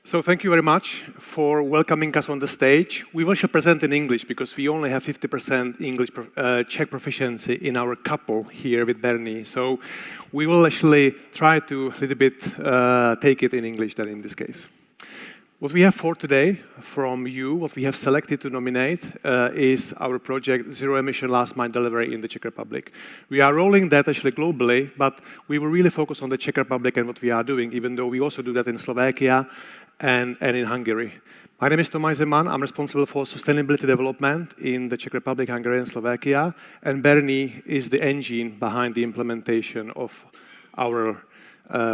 So thank you very much for welcoming us on the stage. We will present in English because we only have 50% English Czech proficiency in our couple here with Bernie. So we will actually try to a little bit take it in English then in this case. What we have for today from you, what we have selected to nominate is our project Zero Emission Last Mile Delivery in the Czech Republic. We are rolling that actually globally, but we will really focus on the Czech Republic and what we are doing, even though we also do that in Slovakia and in Hungary. My name is Tomáš Zeman. I'm responsible for sustainability development in the Czech Republic, Hungary, and Slovakia. And Bernie is the engine behind the implementation of our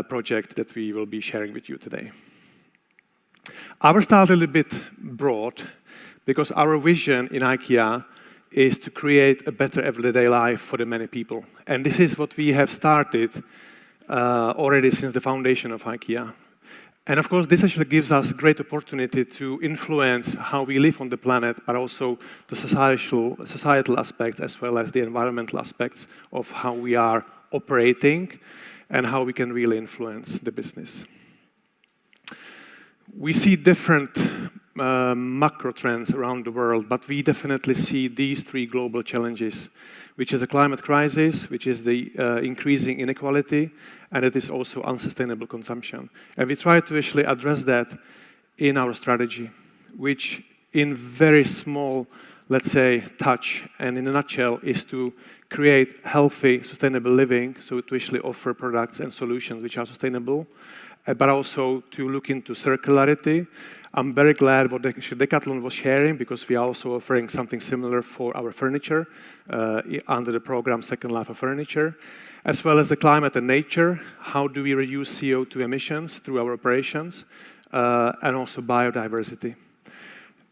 project that we will be sharing with you today. I will start a little bit broad because our vision in IKEA is to create a better everyday life for the many people. And this is what we have started already since the foundation of IKEA. And of course, this actually gives us great opportunity to influence how we live on the planet, but also the societal aspects as well as the environmental aspects of how we are operating and how we can really influence the business. We see different macro trends around the world, but we definitely see these three global challenges, which is the climate crisis, which is the increasing inequality, and it is also unsustainable consumption. And we try to actually address that in our strategy, which in very small, let's say, touch, and in a nutshell, is to create healthy, sustainable living, so to actually offer products and solutions which are sustainable, but also to look into circularity. I'm very glad what Decathlon was sharing because we are also offering something similar for our furniture under the program Second Life of Furniture, as well as the climate and nature. How do we reduce CO2 emissions through our operations, and also biodiversity.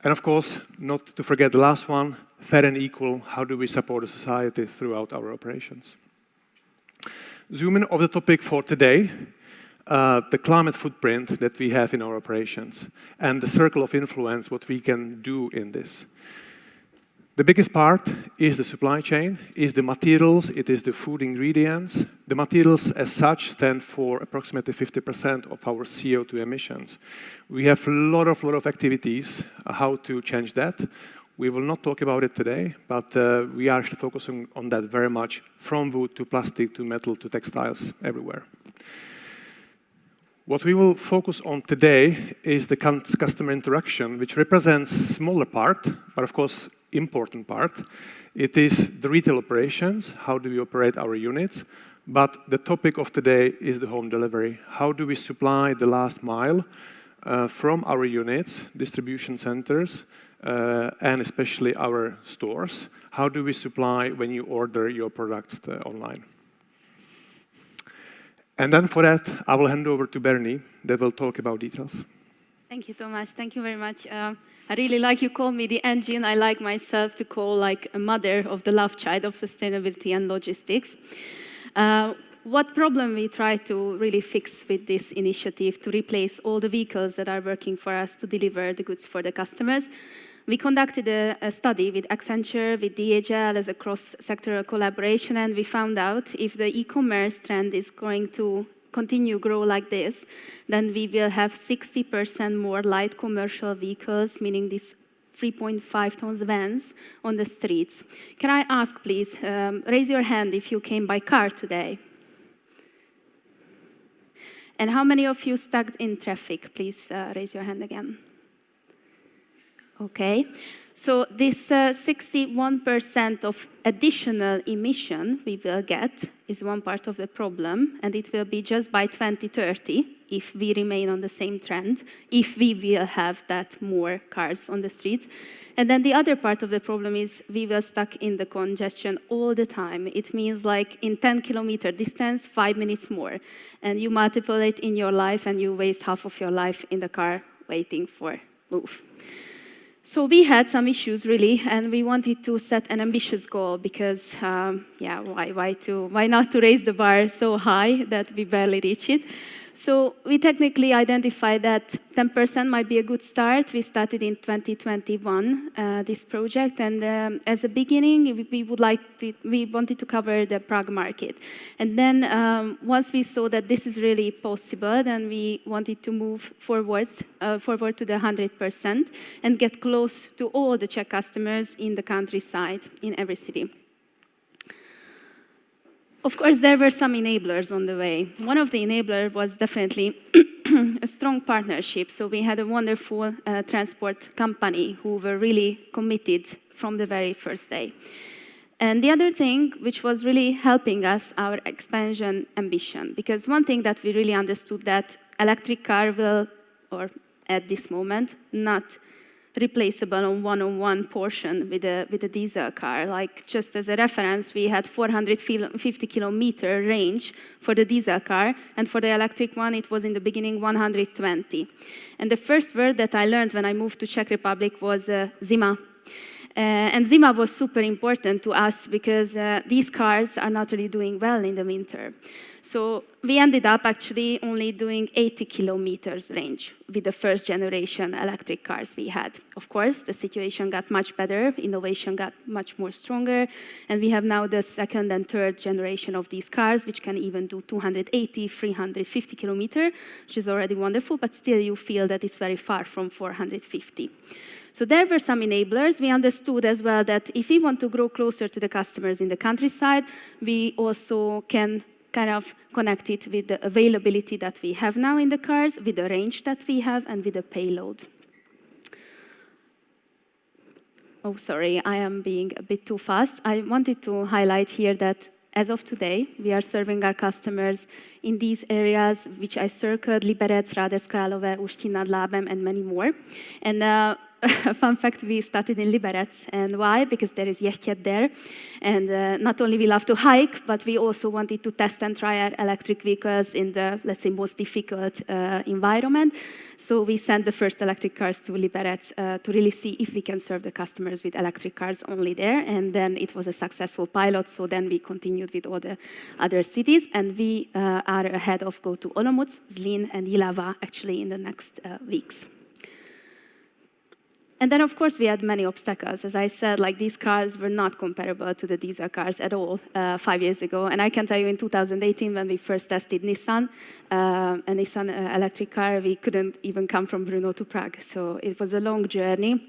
And of course, not to forget the last one, fair and equal. How do we support the society throughout our operations? Zoom in on the topic for today. The climate footprint that we have in our operations and the circle of influence, what we can do in this. The biggest part is the supply chain, is the materials, it is the food ingredients. The materials as such stand for approximately 50% of our CO2 emissions. We have a lot of activities how to change that. We will not talk about it today, but we are actually focusing on that very much, from wood to plastic to metal to textiles, everywhere. What we will focus on today is the customer interaction, which represents a smaller part, but of course, important part. It is the retail operations, how do we operate our units, but the topic of today is the home delivery. How do we supply the last mile from our units, distribution centers, and especially our stores? How do we supply when you order your products online? And then for that, I will hand over to Bernie that will talk about details. Thank you, Tomáš. Thank you very much. I really like you call me the engine. I like myself to call like a mother of the love child of sustainability and logistics. What problem we try to really fix with this initiative to replace all the vehicles that are working for us to deliver the goods for the customers? We conducted a study with Accenture, with DHL as a cross-sectoral collaboration, and we found out if the e-commerce trend is going to continue grow like this, then we will have 60% more light commercial vehicles, meaning these 3.5 tons vans on the streets. Can I ask, please, raise your hand if you came by car today? And how many of you stuck in traffic? Please raise your hand again. Okay, so this 61% of additional emission we will get is one part of the problem, and it will be just by 2030 if we remain on the same trend, if we will have that more cars on the streets. And then the other part of the problem is we will stuck in the congestion all the time. It means like in 10-kilometer distance, 5 minutes more. And you multiply it in your life and you waste half of your life in the car waiting for move. So we had some issues really, and we wanted to set an ambitious goal because, why not to raise the bar so high that we barely reach it? So we technically identified that 10% might be a good start. We started in 2021, this project, and as a beginning, we wanted to cover the Prague market. And then once we saw that this is really possible, then we wanted to move forward to the 100% and get close to all the Czech customers in the countryside, in every city. Of course, there were some enablers on the way. One of the enablers was definitely a strong partnership. So we had a wonderful transport company who were really committed from the very first day. And the other thing, which was really helping us, our expansion ambition. Because one thing that we really understood that electric car will, or at this moment, not replaceable on one-on-one portion with a diesel car. Like, just as a reference, we had 450 kilometer range for the diesel car, and for the electric one, it was in the beginning 120. And the first word that I learned when I moved to Czech Republic was zima. And zima was super important to us because these cars are not really doing well in the winter. So we ended up actually only doing 80 kilometers range with the first generation electric cars we had. Of course, the situation got much better, innovation got much more stronger, and we have now the second and third generation of these cars, which can even do 280, 350 kilometers, which is already wonderful, but still you feel that it's very far from 450. So there were some enablers. We understood as well that if we want to grow closer to the customers in the countryside, we also can kind of connect it with the availability that we have now in the cars, with the range that we have, and with the payload. Oh, sorry, I am being a bit too fast. I wanted to highlight here that as of today, we are serving our customers in these areas, which I circled: Liberec, Hradec Králové, Ústí nad Labem, and many more. And a fun fact, we started in Liberec. And why? Because there is Ještěd there. And not only we love to hike, but we also wanted to test and try our electric vehicles in the, let's say, most difficult environment. So we sent the first electric cars to Liberec to really see if we can serve the customers with electric cars only there. And then it was a successful pilot. So then we continued with all the other cities. And we are ahead of go to Olomouc, Zlín, and Jihlava actually in the next weeks. And then, of course, we had many obstacles. As I said, like, these cars were not comparable to the diesel cars at all 5 years ago. And I can tell you in 2018, when we first tested Nissan, a Nissan electric car, we couldn't even come from Brno to Prague. So it was a long journey.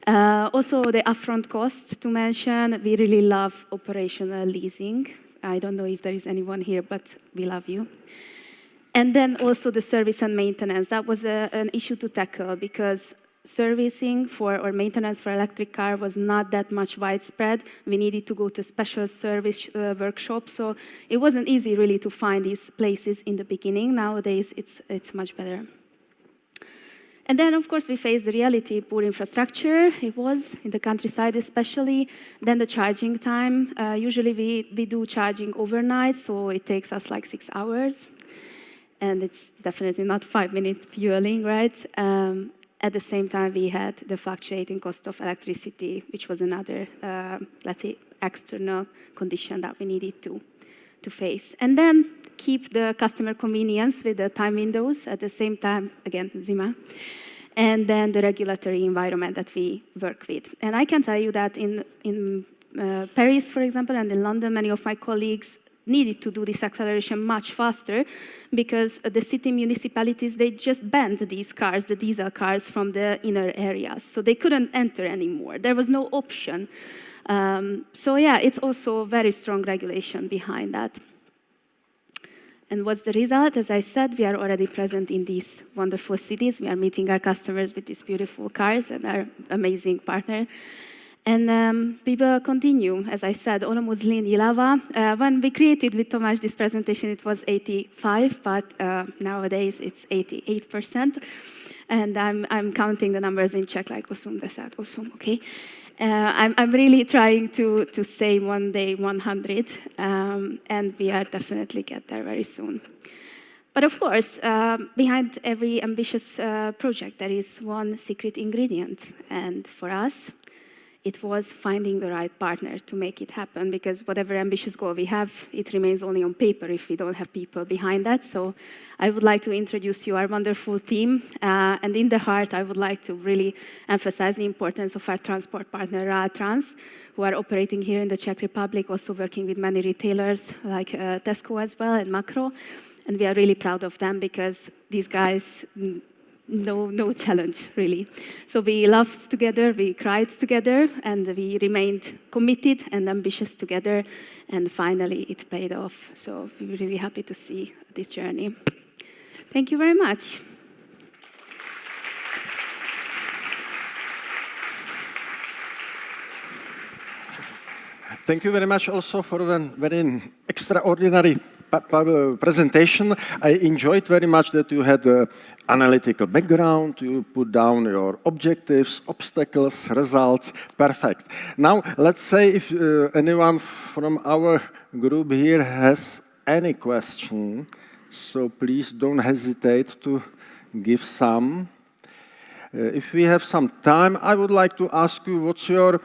Also, the upfront cost to mention, we really love operational leasing. I don't know if there is anyone here, but we love you. And then also the service and maintenance. That was an issue to tackle because servicing for or maintenance for electric car was not that much widespread. We needed to go to special service workshops, so it wasn't easy really to find these places in the beginning. Nowadays, it's much better. And then, of course, we faced the reality: poor infrastructure. It was in the countryside, especially. Then the charging time. Usually, we do charging overnight, so it takes us like 6 hours, and it's definitely not 5-minute fueling, right? At the same time, we had the fluctuating cost of electricity, which was another, let's say, external condition that we needed to face. And then keep the customer convenience with the time windows at the same time, again, zima. And then the regulatory environment that we work with. And I can tell you that in Paris, for example, and in London, many of my colleagues needed to do this acceleration much faster because the city municipalities, they just banned these cars, the diesel cars, from the inner areas. So they couldn't enter anymore. There was no option. So yeah, it's also a very strong regulation behind that. And what's the result? As I said, we are already present in these wonderful cities. We are meeting our customers with these beautiful cars and our amazing partner. And we will continue, as I said, Olomouc, Zlín, Jihlava. When we created with Tomáš this presentation, it was 85, but nowadays it's 88%. And I'm counting the numbers in Czech, like 88, okay? I'm really trying to say one day 100, and we are definitely get there very soon. But of course, behind every ambitious project, there is one secret ingredient. And for us, it was finding the right partner to make it happen, because whatever ambitious goal we have, it remains only on paper if we don't have people behind that. So I would like to introduce you our wonderful team. And in the heart, I would like to really emphasize the importance of our transport partner, Hral Trans, who are operating here in the Czech Republic, also working with many retailers like Tesco as well and Makro. And we are really proud of them because these guys, no challenge, really. So we laughed together, we cried together, and we remained committed and ambitious together, and finally it paid off. So we're really happy to see this journey. Thank you very much. Thank you very much also for a very extraordinary presentation. I enjoyed very much that you had an analytical background, you put down your objectives, obstacles, results, perfect. Now, let's say if anyone from our group here has any question, so please don't hesitate to give some. If we have some time, I would like to ask you what's your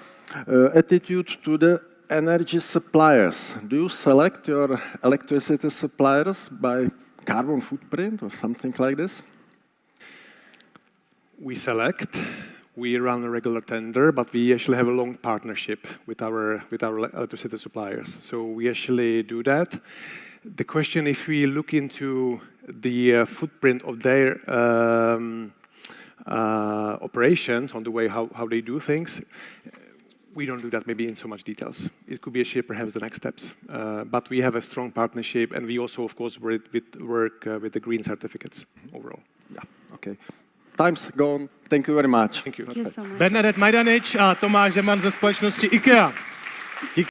attitude to the energy suppliers. Do you select your electricity suppliers by carbon footprint or something like this? We select. We run a regular tender, but we actually have a long partnership with our electricity suppliers. So we actually do that. The question, if we look into the footprint of their operations, on the way how they do things, we don't do that maybe in so much details. It could be actually perhaps the next steps. But we have a strong partnership, and we also, of course, work with the green certificates overall. Yeah, okay. Time's gone. Thank you very much. Thank you. Thank you so much. Bernadette Majdanič a Tomáš Zeman ze společnosti IKEA. Díky.